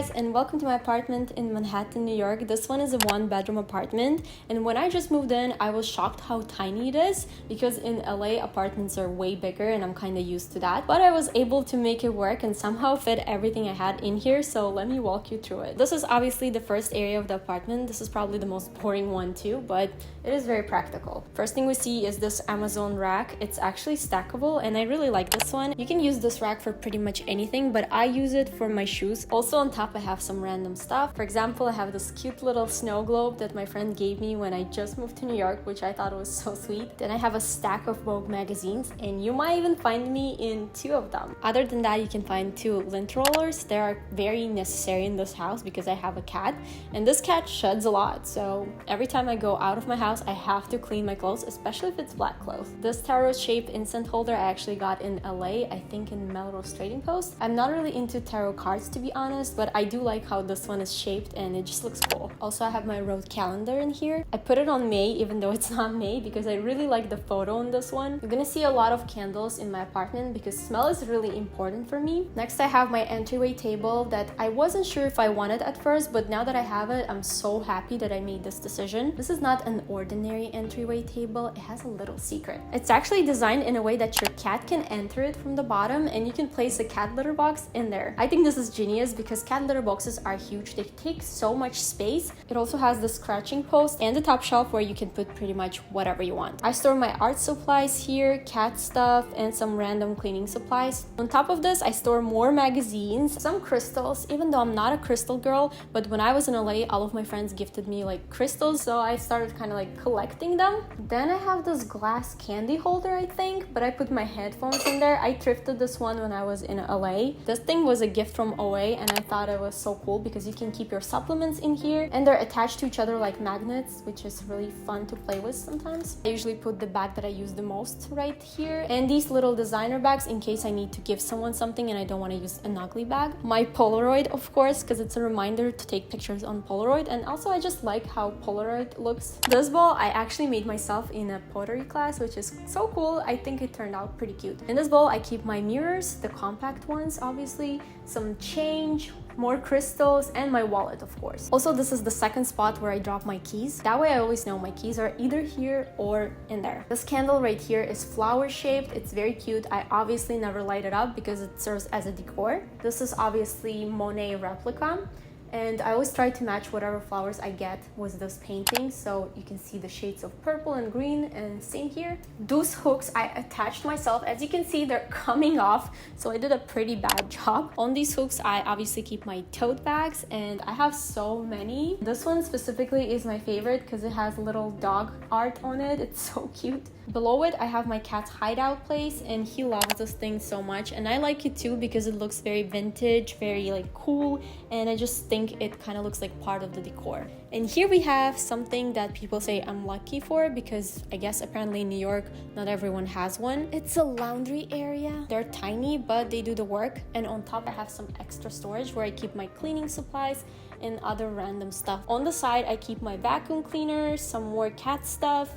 guys, and welcome to my apartment in Manhattan, New York. This one is a one-bedroom apartment, and when I just moved in, I was shocked how tiny it is because in LA apartments are way bigger and I'm kind of used to that. But I was able to make it work and somehow fit everything I had in here, so let me walk you through it. This is obviously the first area of the apartment. This is probably the most boring one too, but it is very practical. First thing we see is this Amazon rack. It's actually stackable and I really like this one. You can use this rack for pretty much anything, but I use it for my shoes. Also on top I have some random stuff. For example, I have this cute little snow globe that my friend gave me when I just moved to New York, which I thought was so sweet. Then I have a stack of Vogue magazines, and you might even find me in 2 of them. Other than that, you can find 2 lint rollers. They are very necessary in this house because I have a cat, and this cat sheds a lot, so every time I go out of my house I have to clean my clothes, especially if it's black clothes. This tarot shaped incense holder I actually got in LA, I think in Melrose Trading Post. I'm not really into tarot cards to be honest, but I do like how this one is shaped and it just looks cool. Also, I have my road calendar in here. I put it on May even though it's not May because I really like the photo in this one. You're gonna see a lot of candles in my apartment because smell is really important for me. Next, I have my entryway table that I wasn't sure if I wanted at first, but now that I have it, I'm so happy that I made this decision. This is not an ordinary entryway table. It has a little secret. It's actually designed in a way that your cat can enter it from the bottom and you can place a cat litter box in there. I think this is genius because cat litter boxes are huge. They take so much space. It also has the scratching post and the top shelf where you can put pretty much whatever you want. I store my art supplies here, cat stuff, and some random cleaning supplies. On top of this, I store more magazines, some crystals, even though I'm not a crystal girl, but when I was in LA, all of my friends gifted me like crystals, so I started kind of like collecting them. Then I have this glass candy holder, I think, but I put my headphones in there. I thrifted this one when I was in LA. This thing was a gift from OA and I thought it was so cool because you can keep your supplements in here and they're attached to each other like magnets, which is really fun to play with sometimes. I usually put the bag that I use the most right here, and these little designer bags in case I need to give someone something and I don't want to use an ugly bag. My Polaroid, of course, because it's a reminder to take pictures on Polaroid, and also I just like how Polaroid looks. This bowl I actually made myself in a pottery class, which is so cool. I think it turned out pretty cute. In this bowl I keep my mirrors, the compact ones obviously, some change, more crystals, and my wallet, of course. Also, this is the second spot where I drop my keys. That way I always know my keys are either here or in there. This candle right here is flower shaped. It's very cute. I obviously never light it up because it serves as a decor. This is obviously Monet replica, and I always try to match whatever flowers I get with this painting, so you can see the shades of purple and green, and same here. Those hooks I attached myself. As you can see, they're coming off, so I did a pretty bad job. On these hooks I obviously keep my tote bags, and I have so many. This one specifically is my favorite because it has little dog art on it. It's so cute. Below it I have my cat's hideout place, and he loves this thing so much, and I like it too because it looks very vintage, very like cool, and I just think it kind of looks like part of the decor. And here we have something that people say I'm lucky for because I guess apparently in New York not everyone has one. It's a laundry area. They're tiny but they do the work, and on top I have some extra storage where I keep my cleaning supplies and other random stuff. On the side I keep my vacuum cleaner, some more cat stuff,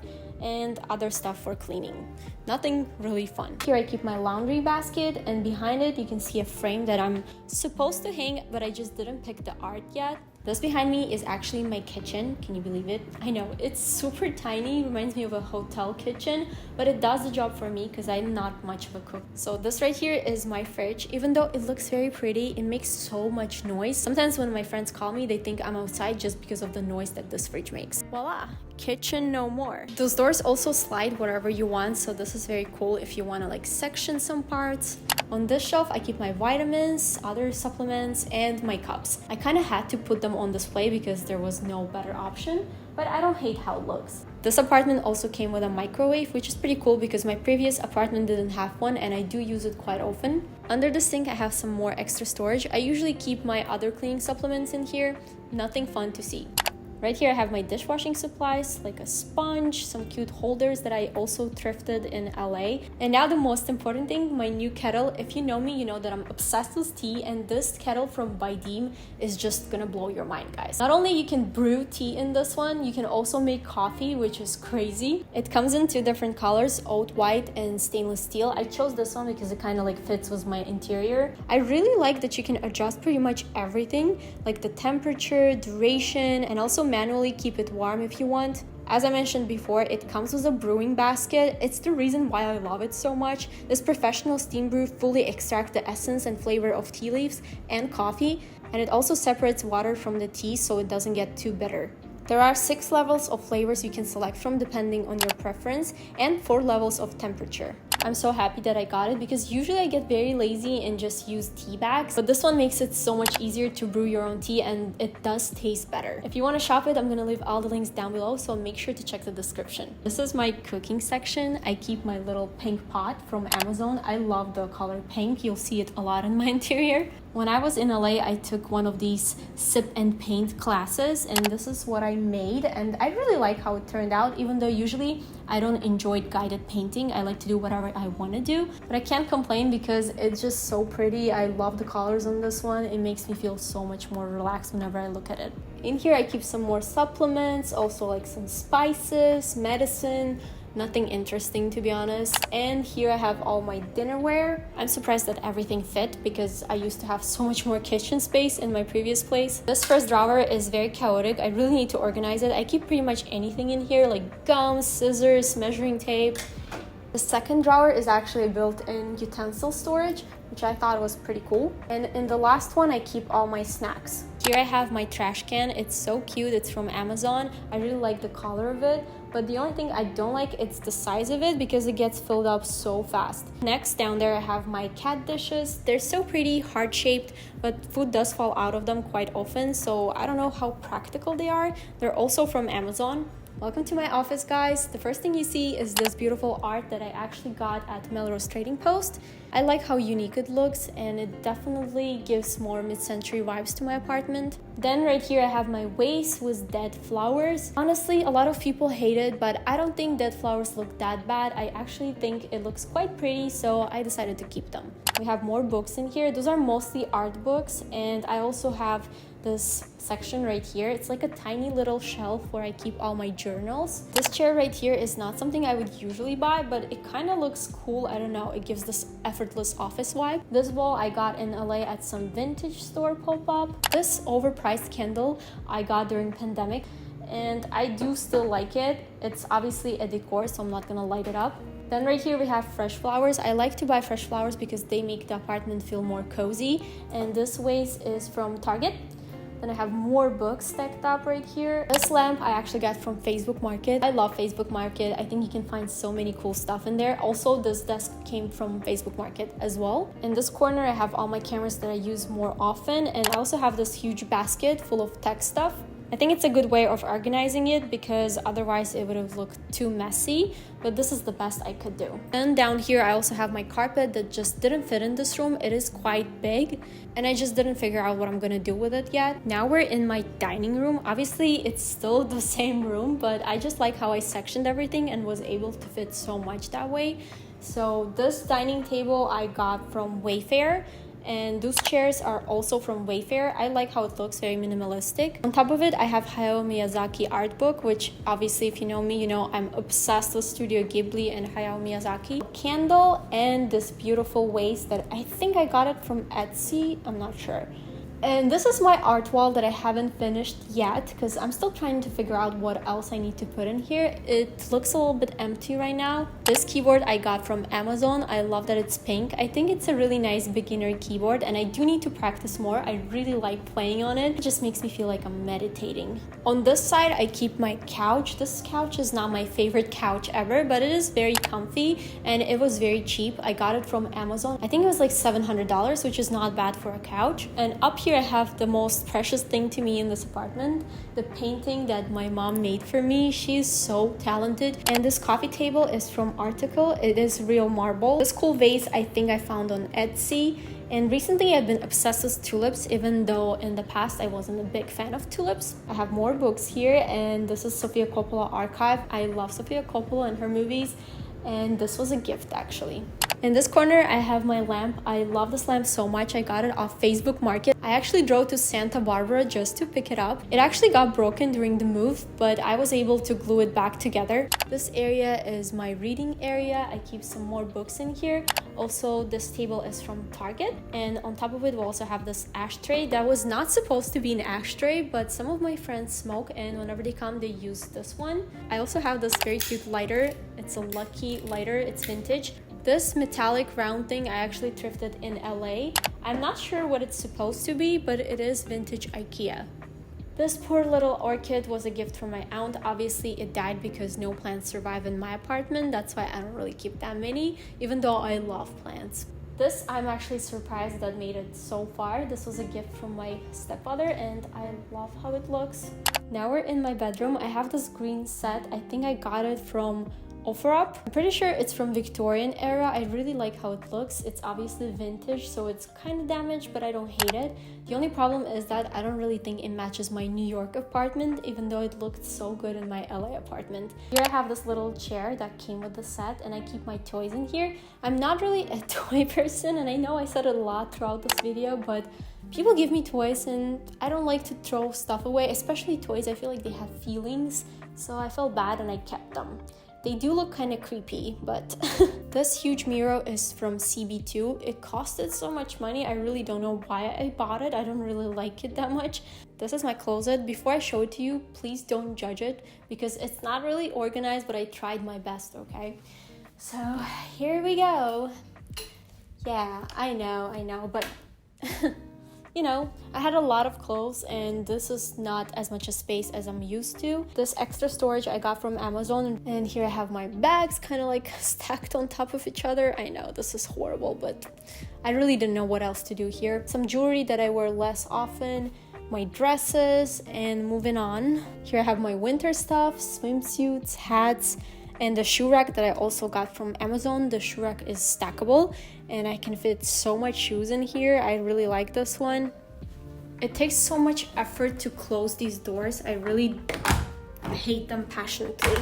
and other stuff for cleaning. Nothing really fun. Here I keep my laundry basket, and behind it you can see a frame that I'm supposed to hang, but I just didn't pick the art yet. This behind me is actually my kitchen. Can you believe it? I know, it's super tiny, reminds me of a hotel kitchen, but it does the job for me because I'm not much of a cook. So this right here is my fridge. Even though it looks very pretty, it makes so much noise. Sometimes when my friends call me, they think I'm outside just because of the noise that this fridge makes. Voila! Kitchen no more. Those doors also slide wherever you want, so this is very cool if you want to like section some parts. On this shelf I keep my vitamins, other supplements, and my cups. I kind of had to put them on display because there was no better option, but I don't hate how it looks. This apartment also came with a microwave, which is pretty cool because my previous apartment didn't have one and I do use it quite often. Under the sink I have some more extra storage. I usually keep my other cleaning supplements in here. Nothing fun to see. Right here I have my dishwashing supplies, like a sponge, some cute holders that I also thrifted in LA. And now the most important thing, my new kettle. If you know me, you know that I'm obsessed with tea, and this kettle from buydeem is just gonna blow your mind, guys. Not only you can brew tea in this one, you can also make coffee, which is crazy. It comes in 2 different colors, oat white and stainless steel. I chose this one because it kind of like fits with my interior. I really like that you can adjust pretty much everything, like the temperature, duration, and also manually keep it warm if you want. As I mentioned before, it comes with a brewing basket. It's the reason why I love it so much. This professional steam brew fully extracts the essence and flavor of tea leaves and coffee, and it also separates water from the tea so it doesn't get too bitter. There are 6 levels of flavors you can select from depending on your preference, and 4 levels of temperature. I'm so happy that I got it because usually I get very lazy and just use tea bags, but this one makes it so much easier to brew your own tea, and it does taste better. If you want to shop it, I'm gonna leave all the links down below, so make sure to check the description. This is my cooking section. I keep my little pink pot from Amazon. I love the color pink. You'll see it a lot in my interior. When I was in LA, I took one of these sip and paint classes, and this is what I made, and I really like how it turned out. Even though usually I don't enjoy guided painting, I like to do whatever I want to do, but I can't complain because it's just so pretty. I love the colors on this one. It makes me feel so much more relaxed whenever I look at it. In here I keep some more supplements, also like some spices, medicine. Nothing interesting, to be honest. And here I have all my dinnerware. I'm surprised that everything fit because I used to have so much more kitchen space in my previous place. This first drawer is very chaotic. I really need to organize it. I keep pretty much anything in here, like gum, scissors, measuring tape. The second drawer is actually a built-in utensil storage, which I thought was pretty cool. And in the last one, I keep all my snacks. Here I have my trash can. It's so cute. It's from Amazon. I really like the color of it, but the only thing I don't like is the size of it because it gets filled up so fast. Next, down there I have my cat dishes. They're so pretty, heart-shaped, but food does fall out of them quite often, so I don't know how practical they are. They're also from Amazon. Welcome to my office, guys. The first thing you see is this beautiful art that I actually got at Melrose Trading Post. I like how unique it looks, and it definitely gives more mid-century vibes to my apartment. Then right here I have my vase with dead flowers. Honestly, a lot of people hate it, but I don't think dead flowers look that bad. I actually think it looks quite pretty, so I decided to keep them. We have more books in here. Those are mostly art books, and I also have this section right here. It's like a tiny little shelf where I keep all my journals. This chair right here is not something I would usually buy, but it kind of looks cool. I don't know, it gives this effortless office vibe. This wall I got in LA at some vintage store pop-up. This overpriced candle I got during pandemic, and I do still like it. It's obviously a decor, so I'm not gonna light it up. Then right here we have fresh flowers. I like to buy fresh flowers because they make the apartment feel more cozy, and this vase is from Target. Then I have more books stacked up right here. This lamp I actually got from Facebook Market. I love Facebook Market. I think you can find so many cool stuff in there. Also, this desk came from Facebook Market as well. In this corner, I have all my cameras that I use more often. And I also have this huge basket full of tech stuff. I think it's a good way of organizing it because otherwise it would have looked too messy, but this is the best I could do. And down here I also have my carpet that just didn't fit in this room. It is quite big and I just didn't figure out what I'm gonna do with it yet. Now we're in my dining room. Obviously it's still the same room, but I just like how I sectioned everything and was able to fit so much that way. So this dining table I got from Wayfair, and those chairs are also from Wayfair. I like how it looks, very minimalistic. On top of it, I have Hayao Miyazaki art book, which obviously if you know me, you know I'm obsessed with Studio Ghibli and Hayao Miyazaki. Candle and this beautiful vase that I think I got it from Etsy, I'm not sure. And this is my art wall that I haven't finished yet because I'm still trying to figure out what else I need to put in here. It looks a little bit empty right now. This keyboard I got from Amazon. I love that it's pink. I think it's a really nice beginner keyboard and I do need to practice more. I really like playing on it. It just makes me feel like I'm meditating. On this side, I keep my couch. This couch is not my favorite couch ever, but it is very comfy and it was very cheap. I got it from Amazon. I think it was like $700, which is not bad for a couch. And up here I have the most precious thing to me in this apartment, the painting that my mom made for me. She's so talented. And this coffee table is from Article. It is real marble. This cool vase I think I found on Etsy, And recently I've been obsessed with tulips, even though in the past I wasn't a big fan of tulips. I have more books here, and this is Sofia Coppola Archive. I love Sofia Coppola and her movies, and this was a gift actually. In this corner, I have my lamp. I love this lamp so much. I got it off Facebook Market. I actually drove to Santa Barbara just to pick it up. It actually got broken during the move, but I was able to glue it back together. This area is my reading area. I keep some more books in here. Also, this table is from Target, and on top of it, we also have this ashtray that was not supposed to be an ashtray, but some of my friends smoke, and whenever they come, they use this one. I also have this very cute lighter. It's a Lucky lighter. It's vintage. This metallic round thing I actually thrifted in LA. I'm not sure what it's supposed to be, but it is vintage IKEA. This poor little orchid was a gift from my aunt. Obviously, it died because no plants survive in my apartment. That's why I don't really keep that many, even though I love plants. This, I'm actually surprised that made it so far. This was a gift from my stepfather, and I love how it looks. Now we're in my bedroom. I have this green set. I think I got it from OfferUp. I'm pretty sure it's from Victorian era. I really like how it looks. It's obviously vintage, so it's kind of damaged, but I don't hate it. The only problem is that I don't really think it matches my New York apartment, even though it looked so good in my LA apartment. Here I have this little chair that came with the set, and I keep my toys in here. I'm not really a toy person, and I know I said it a lot throughout this video, but people give me toys and I don't like to throw stuff away, especially toys. I feel like they have feelings, so I felt bad and I kept them. They do look kind of creepy, but this huge mirror is from CB2. It costed so much money. I really don't know why I bought it. I don't really like it that much. This is my closet. Before I show it to you, please don't judge it because it's not really organized, but I tried my best, okay? So here we go. Yeah, I know, but you know, I had a lot of clothes and this is not as much a space as I'm used to. This extra storage I got from Amazon, and here I have my bags kind of like stacked on top of each other. I know this is horrible, but I really didn't know what else to do here. Some jewelry that I wear less often, my dresses, and moving on. Here I have my winter stuff, swimsuits, hats, and the shoe rack that I also got from Amazon. The shoe rack is stackable and I can fit so much shoes in here. I really like this one. It takes so much effort to close these doors. I really hate them passionately.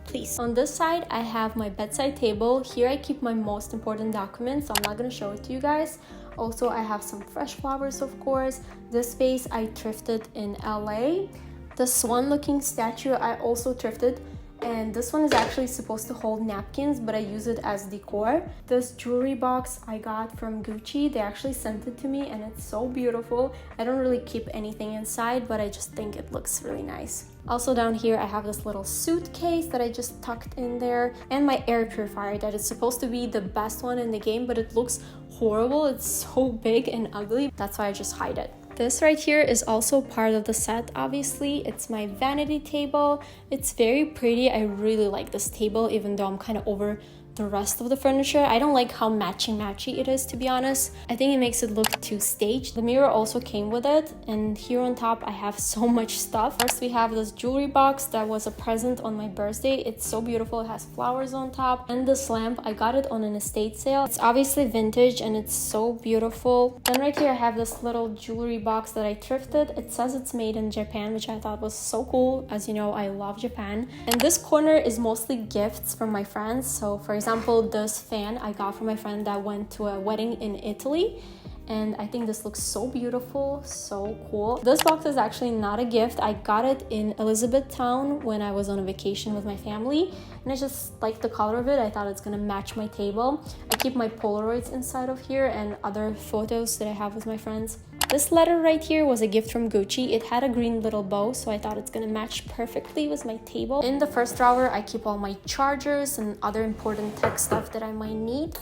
Please. On this side, I have my bedside table. Here I keep my most important documents, so I'm not gonna show it to you guys. Also, I have some fresh flowers, of course. This vase I thrifted in LA. The swan looking statue I also thrifted. And this one is actually supposed to hold napkins, but I use it as decor. This jewelry box I got from Gucci. They actually sent it to me and it's so beautiful. I don't really keep anything inside, but I just think it looks really nice. Also down here I have this little suitcase that I just tucked in there, and my air purifier that is supposed to be the best one in the game, but it looks horrible. It's so big and ugly. That's why I just hide it. This right here is also part of the set, obviously. It's my vanity table. It's very pretty. I really like this table, even though I'm kind of over the rest of the furniture. I don't like how matchy it is, to be honest. I think it makes it look too staged. The mirror also came with it, and here on top I have so much stuff. First we have this jewelry box that was a present on my birthday. It's so beautiful. It has flowers on top, and this lamp I got it on an estate sale. It's obviously vintage and it's so beautiful. Then right here I have this little jewelry box that I thrifted. It says it's made in Japan, which I thought was so cool. As you know, I love Japan. And this corner is mostly gifts from my friends. So for example, this fan I got from my friend that went to a wedding in Italy, and I think this looks so beautiful, so cool. This box is actually not a gift. I got it in Elizabethtown when I was on a vacation with my family, and I just like the color of it. I thought it's gonna match my table. I keep my Polaroids inside of here and other photos that I have with my friends. This letter right here was a gift from Gucci. It had a green little bow, so I thought it's gonna match perfectly with my table. In the first drawer, I keep all my chargers and other important tech stuff that I might need.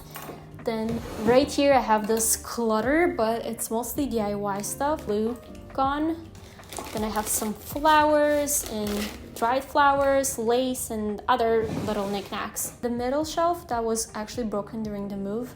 Then right here, I have this clutter, but it's mostly DIY stuff. Glue gone. Then I have some flowers and dried flowers, lace, and other little knickknacks. The middle shelf that was actually broken during the move,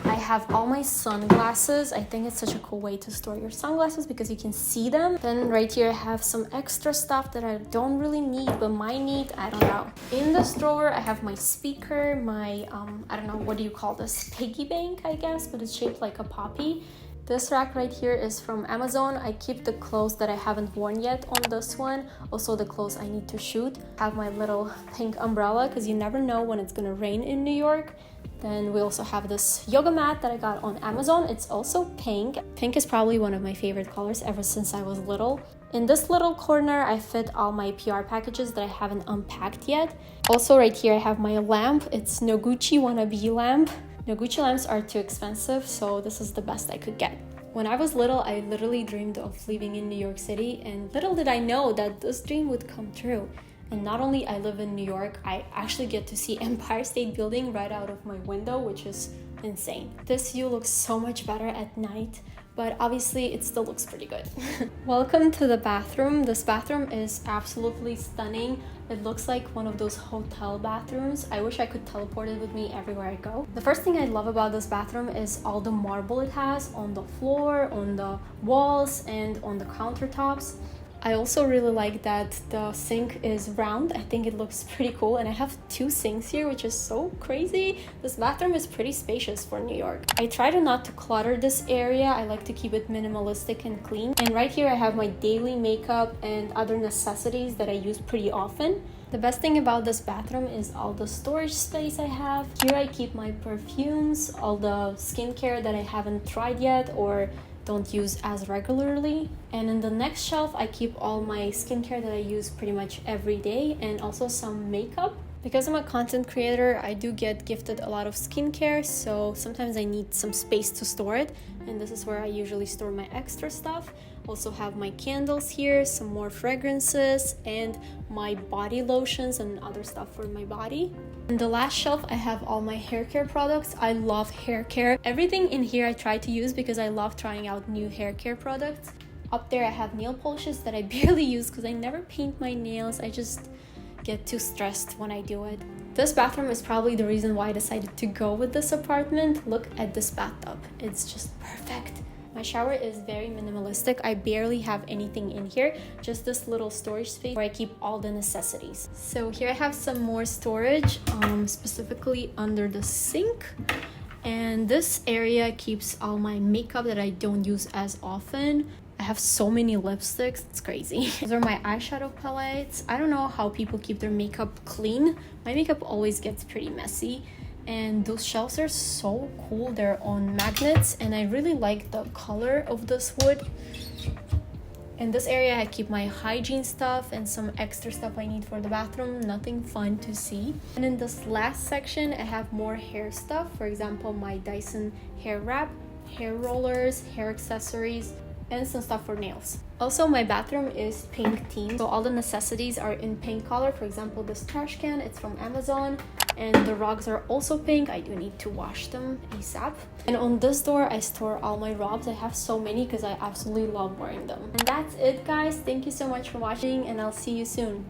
I have all my sunglasses. I think it's such a cool way to store your sunglasses because you can see them. Then right here I have some extra stuff that I don't really need but might need, I don't know. In this drawer I have my speaker, my I don't know, what do you call this, piggy bank I guess, but it's shaped like a poppy. This rack right here is from Amazon. I keep the clothes that I haven't worn yet on this one. Also the clothes I need to shoot. I have my little pink umbrella because you never know when it's gonna rain in New York. Then we also have this yoga mat that I got on Amazon. It's also pink. Pink is probably one of my favorite colors ever since I was little. In this little corner, I fit all my PR packages that I haven't unpacked yet. Also right here, I have my lamp. It's Noguchi wannabe lamp. Noguchi lamps are too expensive, so this is the best I could get. When I was little, I literally dreamed of living in New York City, and little did I know that this dream would come true. And not only I live in New York, I actually get to see Empire State Building right out of my window, which is insane. This view looks so much better at night, but obviously it still looks pretty good. Welcome to the bathroom. This bathroom is absolutely stunning. It looks like one of those hotel bathrooms. I wish I could teleport it with me everywhere I go. The first thing I love about this bathroom is all the marble it has on the floor, on the walls, and on the countertops. I also really like that the sink is round. I think it looks pretty cool, and I have 2 sinks here, which is so crazy. This bathroom is pretty spacious for New York. I try to not to clutter this area. I like to keep it minimalistic and clean. And right here I have my daily makeup and other necessities that I use pretty often. The best thing about this bathroom is all the storage space I have. Here I keep my perfumes, all the skincare that I haven't tried yet or don't use as regularly. And in the next shelf I keep all my skincare that I use pretty much every day, and also some makeup. Because I'm a content creator, I do get gifted a lot of skincare, so sometimes I need some space to store it, and this is where I usually store my extra stuff. Also have my candles here, some more fragrances, and my body lotions and other stuff for my body. In the last shelf, I have all my hair care products. I love hair care. Everything in here I try to use because I love trying out new hair care products. Up there I have nail polishes that I barely use because I never paint my nails. I just get too stressed when I do it. This bathroom is probably the reason why I decided to go with this apartment. Look at this bathtub. It's just perfect. My shower is very minimalistic. I barely have anything in here, just this little storage space where I keep all the necessities. So here I have some more storage, specifically under the sink. And this area keeps all my makeup that I don't use as often. I have so many lipsticks, it's crazy. These are my eyeshadow palettes. I don't know how people keep their makeup clean. My makeup always gets pretty messy. And those shelves are so cool. They're on magnets, and I really like the color of this wood. In this area, I keep my hygiene stuff and some extra stuff I need for the bathroom. Nothing fun to see. And in this last section, I have more hair stuff. For example, my Dyson hair wrap, hair rollers, hair accessories, and some stuff for nails. Also, my bathroom is pink themed, so all the necessities are in pink color. For example, this trash can, it's from Amazon, and the rugs are also pink. I do need to wash them ASAP. And on this door, I store all my robes. I have so many because I absolutely love wearing them. And that's it, guys. Thank you so much for watching, and I'll see you soon.